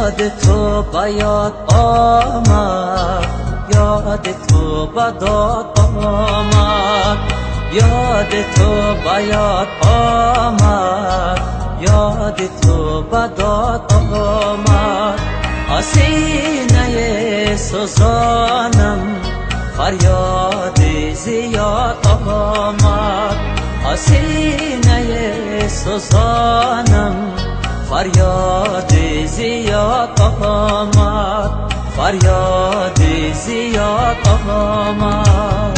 یاد تو بیاد آمد، یاد تو بداد آمد، یاد تو بیاد آمد، یاد تو بداد آمد. آسینه سوزانم فریاد زیاد آمد، آسینه سوزانم فریاد زیاد آمد، فریاد زیاد آمد.